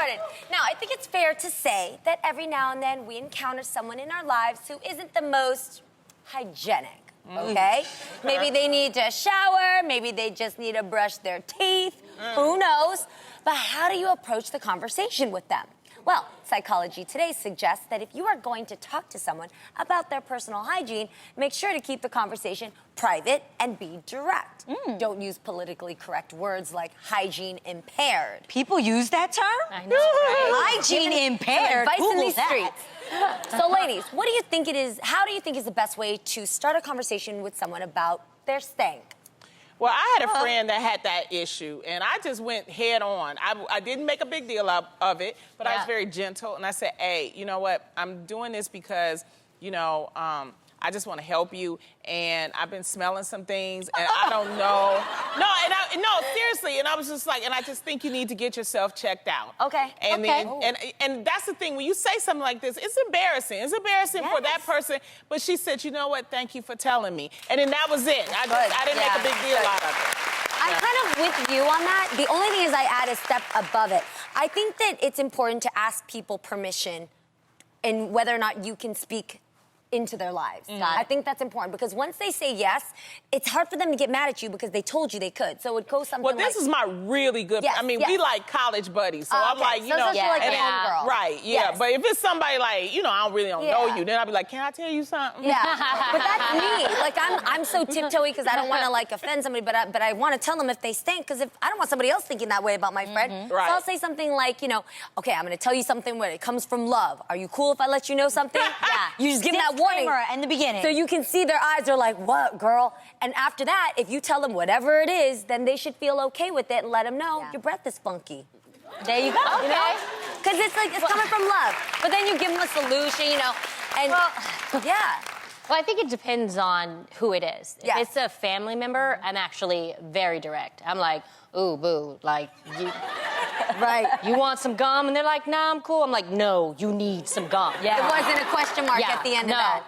started. Now, I think it's fair to say that every now and then we encounter someone in our lives who isn't the most hygienic, okay? Maybe they need to shower, maybe they just need to brush their teeth, who knows? But how do you approach the conversation with them? Well, Psychology Today suggests that if you are going to talk to someone about their personal hygiene, make sure to keep the conversation private and be direct. Don't use politically correct words like hygiene impaired. People use that term? I know, right? Hygiene impaired. Advice in Google these that. streets. So, ladies, what do you think it is? How do you think is the best way to start a conversation with someone about their stank? Well, I had a friend that had that issue, and I just went head on. I didn't make a big deal of it, but I was very gentle, and I said, hey, you know what? I'm doing this because, I just want to help you, and I've been smelling some things, and I don't know. No, seriously, and I was just like, and I just think you need to get yourself checked out. Okay. And okay. And that's the thing, when you say something like this, it's embarrassing. It's embarrassing for that person, but she said, you know what, thank you for telling me. And then that was it. I didn't make a big deal out of it. I'm kind of with you on that. The only thing is I add a step above it. I think that it's important to ask people permission in whether or not you can speak into their lives. I think that's important because once they say yes, it's hard for them to get mad at you because they told you they could. So it goes something Well, this is my really good, we like college buddies. So I'm like, so like a homegirl. Right, yeah. But if it's somebody like, I really don't know you, then I'll be like, can I tell you something? Yeah, but that's me. Like, I'm so tiptoey because I don't want to, like, offend somebody, but I want to tell them if they stink because if I don't want somebody else thinking that way about my friend. So I'll say something like, okay, I'm going to tell you something where it comes from love. Are you cool if I let you know something? You just give them that warning. In the beginning. So you can see their eyes are like, what, girl? And after that, if you tell them whatever it is, then they should feel okay with it and let them know your breath is funky. There you go. Okay. Because it's like, it's coming from love. But then you give them a solution, and Well, I think it depends on who it is. Yes. If it's a family member, I'm actually very direct. I'm like, ooh, boo, like, you want some gum? And they're like, nah, I'm cool. I'm like, no, you need some gum. It wasn't a question mark at the end of that.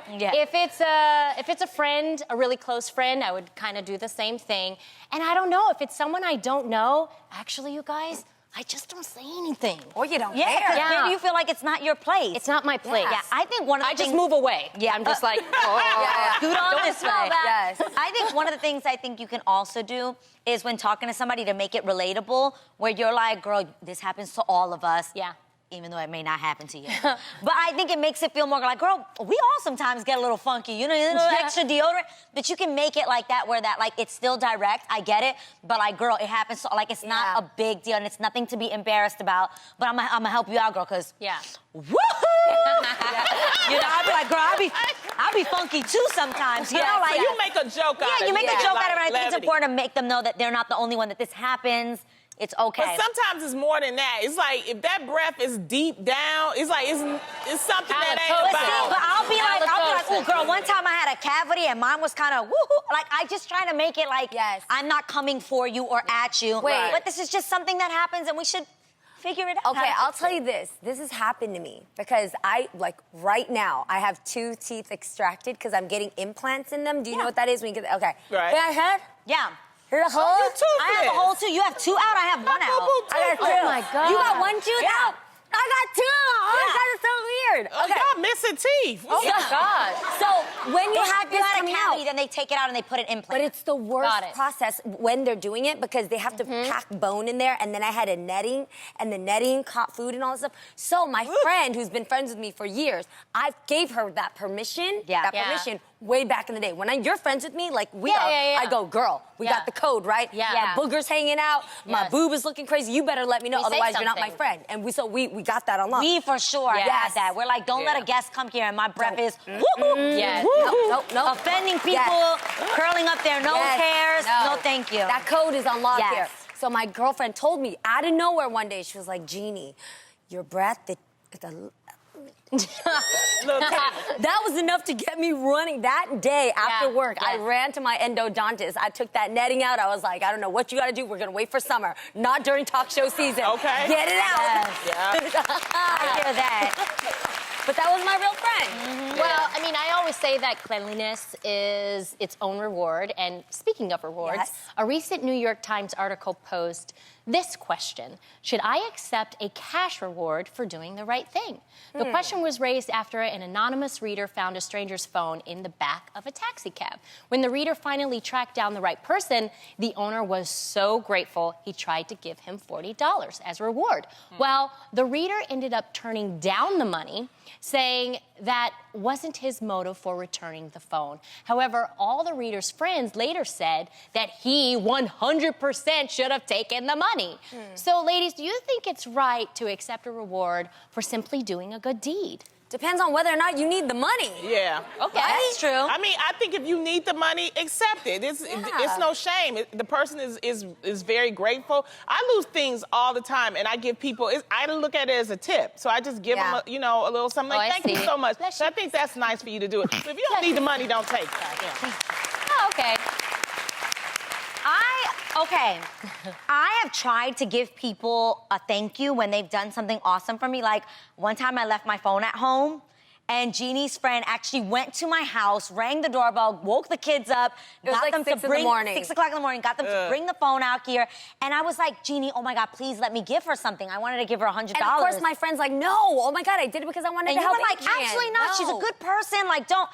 If it's a friend, a really close friend, I would kind of do the same thing. And I don't know, if it's someone I don't know, actually, you guys, I just don't say anything. Or you don't care. Yeah, maybe you feel like it's not your place. It's not my place. Yeah, I think one of the I just move away. Yeah, I'm just like, scoot on this way. Yes. I think one of the things I think you can also do is when talking to somebody to make it relatable, where you're like, girl, this happens to all of us. Yeah. Even though it may not happen to you. But I think it makes it feel more like, girl, we all sometimes get a little funky, a little extra deodorant. But you can make it like that, where that, like, it's still direct, I get it, but like, girl, it happens, so like, it's not a big deal, and it's nothing to be embarrassed about, but I'm gonna help you out, girl, because woohoo! I'll be like, girl, I'll be funky too sometimes, So you make a joke out of it. Yeah, you make a joke out of it, and I think it's levity. important to make them know that they're not the only one, that this happens. It's okay. But sometimes it's more than that. It's like, if that breath is deep down, it's like, it's something that ain't about. But I'll be like, oh, girl, one time I had a cavity and mine was kind of woohoo. Like, I just try to make it like, I'm not coming for you or at you. Wait. But this is just something that happens and we should figure it out. Okay, I'll tell you this. This has happened to me because right now, I have 2 teeth extracted because I'm getting implants in them. Do you know what that is? When you get, okay. Right. Can I have? Yeah. Here's a hole? I have a hole too. You have 2 out, I have 1 out. I got 2. Oh my God. You got 1 tooth out? I got 2. Oh, that is so weird. Okay. Y'all missing teeth. Oh my God. So when you have this coming out, then they take it out and they put an implant. but it's the worst process when they're doing it because they have to pack bone in there, and then I had a netting, and the netting caught food and all this stuff. So my friend, who's been friends with me for years, I gave her that permission, permission way back in the day. When you're friends with me, like we are, I go, girl, we got the code, right? My booger's hanging out, my boob is looking crazy. You better let me know, otherwise you're not my friend. And we got that on lock. We for sure had that. We're like, don't let a guest come here and my breath is No. offending people, curling up their nose hairs. No, thank you. That code is on lock here. So my girlfriend told me out of nowhere one day, she was like, Jeannie, your breath, that was enough to get me running that day after work. I ran to my endodontist. I took that netting out. I was like, I don't know what you got to do. We're going to wait for summer, not during talk show season. Okay. Get it out. I hear that. But that was my real friend. Well, I mean, I always say that cleanliness is its own reward. And speaking of rewards, a recent New York Times article posed this question: should I accept a cash reward for doing the right thing? The question was raised after an anonymous reader found a stranger's phone in the back of a taxi cab. When the reader finally tracked down the right person, the owner was so grateful he tried to give him $40 as a reward. Well, the reader ended up turning down the money, saying that wasn't his motive for returning the phone. However, all the reader's friends later said that he 100% should have taken the money. So, ladies, do you think it's right to accept a reward for simply doing a good deed? Depends on whether or not you need the money. Yeah. Okay, that's true. I mean, I think if you need the money, accept it. It's no shame. The person is very grateful. I lose things all the time, and I give people. I look at it as a tip, so I just give them, a little something. Like, thank you so much. So I think that's nice for you to do it. So if you don't need the money, don't take it. Yeah. Oh, okay. I have tried to give people a thank you when they've done something awesome for me. Like, one time I left my phone at home, and Jeannie's friend actually went to my house, rang the doorbell, woke the kids up, got them to bring 6 o'clock in the morning, got them to bring the phone out here. And I was like, Jeannie, oh my God, please let me give her something. I wanted to give her $100. And of course, my friend's like, no, oh my God, I did it because I wanted to help like, Adrienne. actually not, No. she's a good person, like, don't.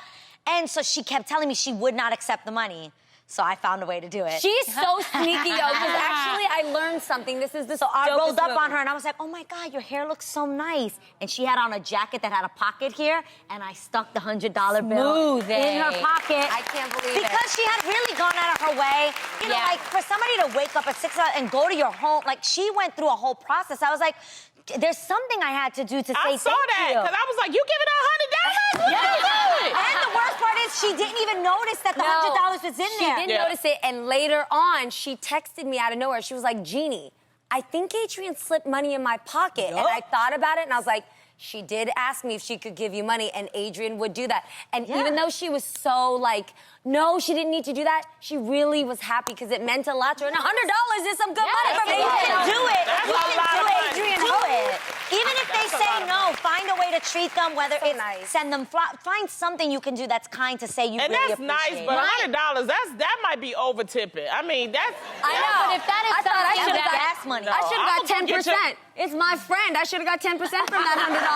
And so she kept telling me she would not accept the money. So I found a way to do it. She's so sneaky, yo, because actually I learned something. This is the So I rolled up move. on her and I was like, oh my God, your hair looks so nice. And she had on a jacket that had a pocket here, and I stuck the $100 bill Smooth, in her pocket. I can't believe it. Because she had really gone out of her way. You know, like, for somebody to wake up at 6 o'clock and go to your home, like, she went through a whole process. I was like, there's something I had to do to say I saw that, because I was like, you giving her $100? Yeah. And the worst part is she didn't even notice that the $100 was in there. She didn't notice it, and later on, she texted me out of nowhere. She was like, Jeannie, I think Adrienne slipped money in my pocket. And I thought about it, and I was like, she did ask me if she could give you money, and Adrienne would do that. And even though she was so like, no, she didn't need to do that, she really was happy because it meant a lot to her. And $100 is some good money for me. You can do it. That's You a can lot do of it. money. Adrienne, do it. Even if they say no, find a way to treat them, whether So it's nice. send them find something you can do that's kind to say you And really that's appreciate nice, but it. $100, that might be over tipping. I mean, that's. I know. But if that is I thought I something should have that- got gas money. I should have got I'm gonna get 10%. It's my friend. I should have got 10% from that $100.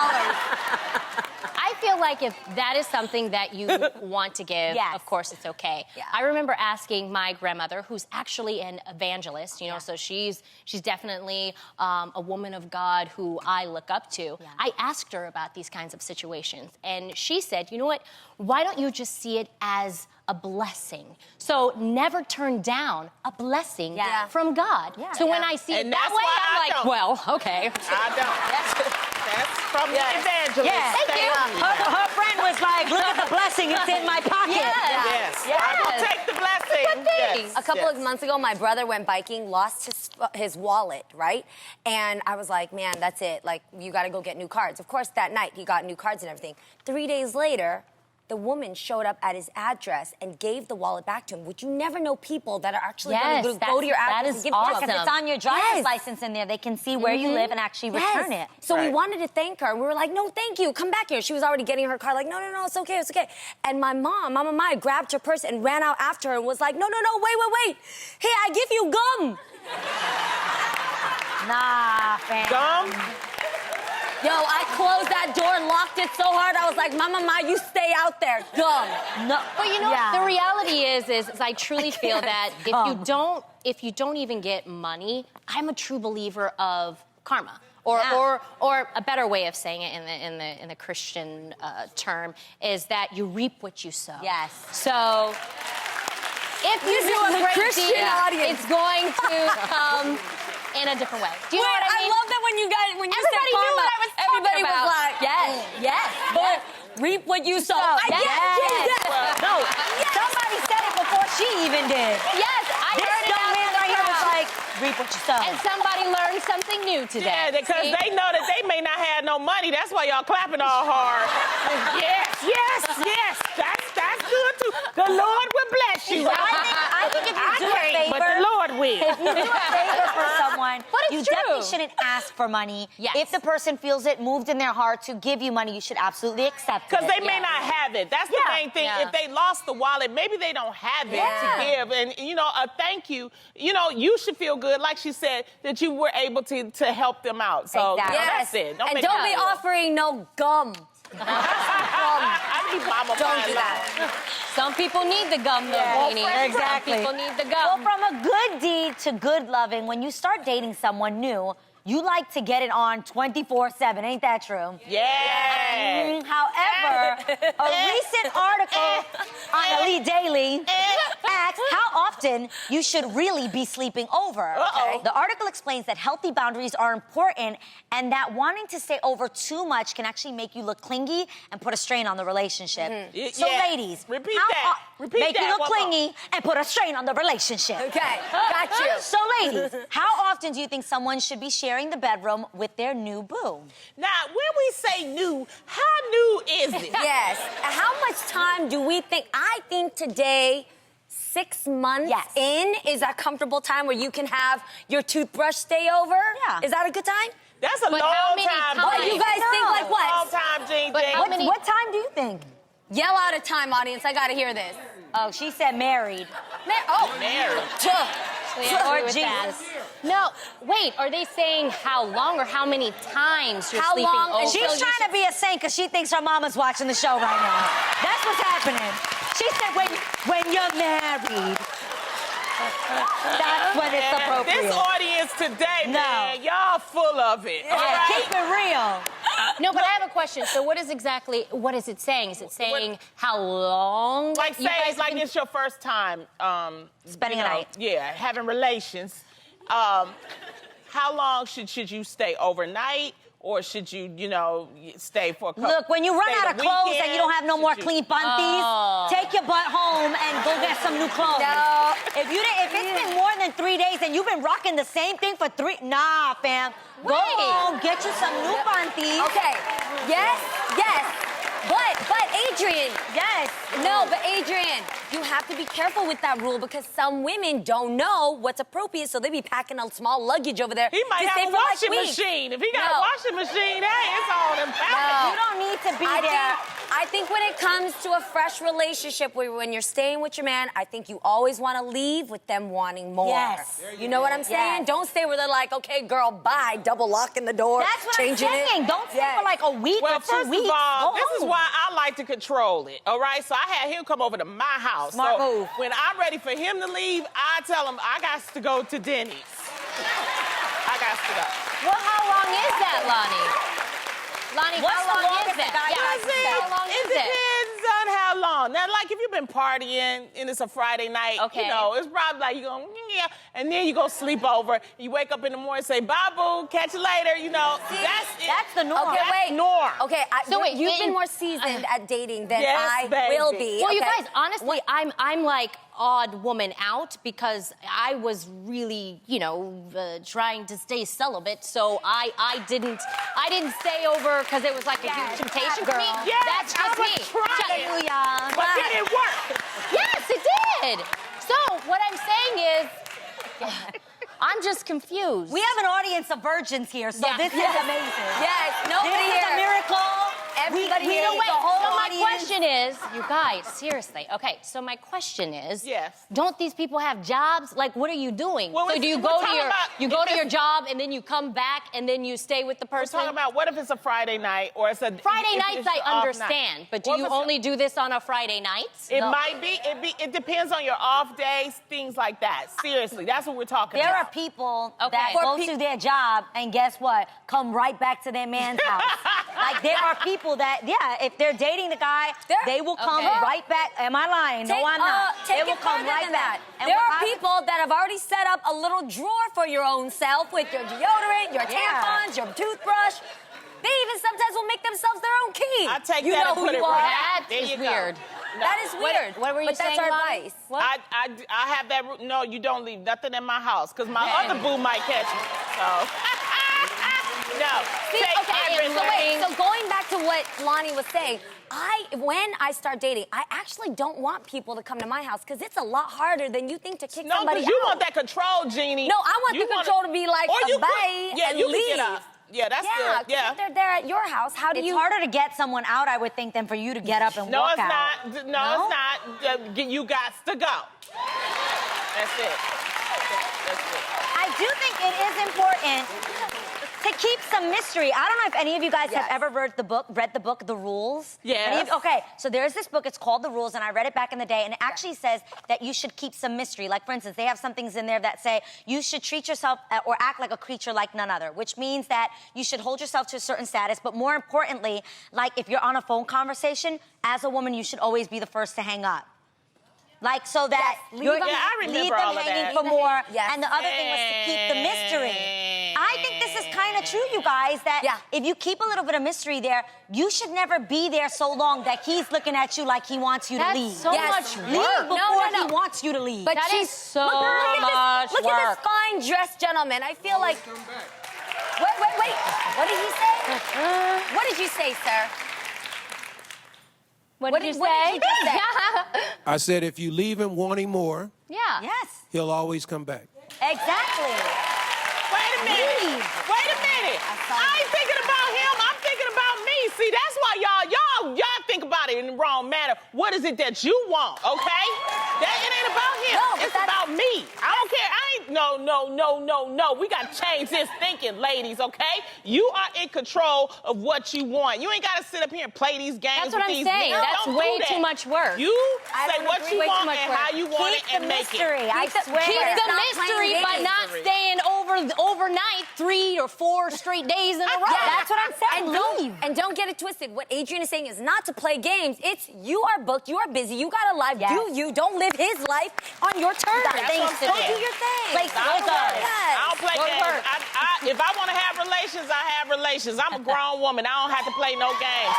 I feel like if that is something that you want to give, Yes. of course it's okay. Yeah. I remember asking my grandmother, who's actually an evangelist, so she's definitely a woman of God who I look up to. Yeah. I asked her about these kinds of situations, and she said, you know what, why don't you just see it as a blessing? So never turn down a blessing from God. Yeah. So when I see it And that that's way, why I'm I like, don't. well, okay. I don't. That's from the evangelist. Yeah. Thank you. Her friend was like, look at the blessing, it's in my pocket. Yes. I will take the blessing. Yes. A couple of months ago, my brother went biking, lost his wallet, right? And I was like, man, that's it. Like, you got to go get new cards. Of course, that night, he got new cards and everything. 3 days later, the woman showed up at his address and gave the wallet back to him. Would you never know people that are actually going to go to your address that is and give awesome. it to Because him? it's on your driver's license in there. They can see where you live and actually return it. So we Right. wanted to thank her. We were like, no, thank you. Come back here. She was already getting her car. Like, no, it's okay, it's okay. And my mom, Mama Maya, grabbed her purse and ran out after her and was like, no, wait. Hey, I give you gum. Nah, fam. Gum? Yo, I closed that door, locked it so hard. I was like, Mama Maya, you stay out there. Gum. No. But you know, the reality is I truly feel that if you don't even get money, I'm a true believer of karma. Or a better way of saying it in the Christian term is that you reap what you sow. Yes. So if you do a is a great Christian deed, audience. it's going to come in a different way. Do you know what I mean? I love that when you Everybody said knew karma, what I was talking everybody about. was like, yes. But reap what you sow. I get it. No, somebody said it before she even did. Yes, I This heard it young out man in the right here was crowd. like, reap what you sow. And somebody learned something new today. Yeah, because See? they know that they may not have no money. That's why y'all clapping all hard. Yes. That's good too. The Lord will bless you. I think if you do a can't, but favor, the Lord will. will. If you do a favor for someone, But it's you true. definitely shouldn't ask for money. Yes. If the person feels it moved in their heart to give you money, you should absolutely accept it. Because they may not have it. That's the main thing. Yeah. If they lost the wallet, maybe they don't have it to give. And, you know, a thank you, you know, you should feel good, like she said, that you were able to help them out. So Exactly. that's it. And make don't it be real. offering no gum. I need mama Don't pie do that. Some people need the gum, though, Yes, Loni. exactly. Some people need the Well, gum. from a good deed to good loving, when you start dating someone new, you like to get it on 24/7. Ain't that true? Yeah. However, a recent article on Elite Daily asks how often you should really be sleeping over. Uh-oh. The article explains that healthy boundaries are important and that wanting to stay over too much can actually make you look clingy and put a strain on the relationship. So, Yeah. ladies, Repeat how that. Repeat make that you look one more. clingy and put a strain on the relationship. Okay, got you. So, ladies, how often do you think someone should be sharing the bedroom with their new boo? Now, when we say new, how new is it? Yes. How much time do we think? I think today, 6 months Yes. in is a comfortable time where you can have your toothbrush stay over. Yeah. Is that a good time? That's a But long how many time. times? What do you guys think? Like Long what? time, Jean. But how many- What time do you think? Yell out a time, audience. I gotta hear this. Oh, she said married. Married. Yeah, Or agree with that. Jesus. No, wait, are they saying how long or how many times you're How sleeping long- over? and She's trying to be a saint because she thinks her mama's watching the show right now. That's what's happening. She said when you're married, that's when it's appropriate. This audience today, No. man, y'all full of it. All Yeah, right? keep it real. No, but I have a question. So what is it saying? Is it saying how long? Like, you say, guys like have it's your first time Spending you a know, night. Yeah, having relations. How long should you stay overnight? Or should you, stay for a couple? Look, when you run stay out of the clothes and weekend? you don't have no more Should you- clean panties, take your butt home and go get some new clothes. No. If it's been more than 3 days and you've been rocking the same thing for nah, fam. Go Wait. home, get you some new panties. Okay. Yes. But Adrienne. Yes. No, but Adrienne, you have to be careful with that rule because some women don't know what's appropriate, so they be packing a small luggage over there. He might to stay have a for like washing weeks. machine. If he got No. a washing machine, hey, it's on him. No. You don't need to be there. I think when it comes to a fresh relationship, when you're staying with your man, I think you always want to leave with them wanting more. Yes. You know what I'm saying? Yes. Don't stay where they're like, okay, girl, bye, double locking the door, That's what changing I'm saying. it. Don't stay Yes. for like a week Well, or 2 first weeks. of all, Go this is home. why I like to control it, all right? So I had him come over to my house. Smart so move. when I'm ready for him to leave, I tell him I got to go to Denny's. I got to go. Well, how long is that, Loni? Lonnie, What's how the long longest is it? a guy Yeah, likes to stay? how long It is it? depends on how long. Now, like if you've been partying and it's a Friday night, Okay. it's probably like you go, yeah, and then you go sleep over. You wake up in the morning, say, bye, boo, catch you later. That's the norm. Okay, That's wait. norm. Okay, So wait, you've in- been more seasoned at dating than Yes, I baby. will be. Well, you okay? guys, honestly, I'm like odd woman out because I was really, trying to stay celibate. So I didn't stay over because it was like a huge temptation for me. girl. Yes, That's I just was me. trying. Hallelujah. But then it worked. Yes, it did. So what I'm saying is, I'm just confused. We have an audience of virgins here, so Yeah. this is amazing. Yes, nobody This is here. a miracle. Everybody we here. need Wait, the whole So my audience. question is, you guys, seriously, okay, so my question is, Yes. don't these people have jobs? Like, what are you doing? Well, so do you we're go to talking your about you go if to your it's- job and then you come back and then you stay with the We're person? talking about what if it's a Friday night or it's a Friday if nights it's I your off understand, night. but do What if you it's- only do this on a Friday night? It No. might be. It depends on your off days, things like that. Seriously, that's what we're talking There are about. people Okay. that For go to their job and guess what? Come right back to their man's house. Like there are people that, if they're dating the guy, they will come Okay. right back. Am I lying? No, I'm not. Take They will it come further right than back. that. And There what are I- people that have already set up a little drawer for your own self with your deodorant, your tampons, your toothbrush. They even sometimes will make themselves their own key. I take you that know and who put you it are. right That There is you go. weird. No. That is weird. What were you but saying, that's our Lonnie? advice. What? I have that. No, you don't leave nothing in my house because my other boo might catch me. So no. See, Take okay, everything. so wait, so going back to to what Loni was saying. When I start dating, I actually don't want people to come to my house because it's a lot harder than you think to kick somebody out. No, because you want that control, Jeannie. No, I want the control to be like, bye, and you leave. Can get up. Yeah, that's good. Yeah. If they're there at your house, how do It's you... harder to get someone out, I would think, than for you to get up and walk out. No, it's not. You got to go. That's it. I do think it is important to keep some mystery. I don't know if any of you guys have ever read the book, The Rules. Yes. Okay, so there's this book, it's called The Rules, and I read it back in the day, and it actually says that you should keep some mystery. Like, for instance, they have some things in there that say you should treat yourself or act like a creature like none other, which means that you should hold yourself to a certain status, but more importantly, like if you're on a phone conversation, as a woman, you should always be the first to hang up. Like, so that leave them hanging for more. Yes. And the other thing was to keep the mystery. I think this is kind of true, you guys, that if you keep a little bit of mystery there, you should never be there so long that he's looking at you like he wants you to leave. That's so much work. Leave before he wants you to leave. But that is so much work. Look at this fine dressed gentleman. I feel like... Wait. What did he say? What did you say, sir? What did you say? What did you just say? I said if you leave him wanting more, Yes. he'll always come back. Exactly. Wait a minute. I ain't thinking about him. I'm thinking about me. See, that's why y'all think about it in the wrong manner. What is it that you want, okay? It ain't about him. No, it's about me. I don't care. No. We got to change this thinking, ladies, okay? You are in control of what you want. You ain't got to sit up here and play these games That's what I'm saying. That's way too much work. You say what you want and how you want it and make it. I swear. Keep the mystery by not staying overnight 3 or 4 straight days in a row. That's what I'm saying. And don't get it twisted. What Adrienne is saying is not to play games. It's you are booked, you are busy, you got a life. Yes. Do you? Don't live his life on your terms. Go do your thing. I don't play games. If I want to have relations, I have relations. I'm a grown woman. I don't have to play no games.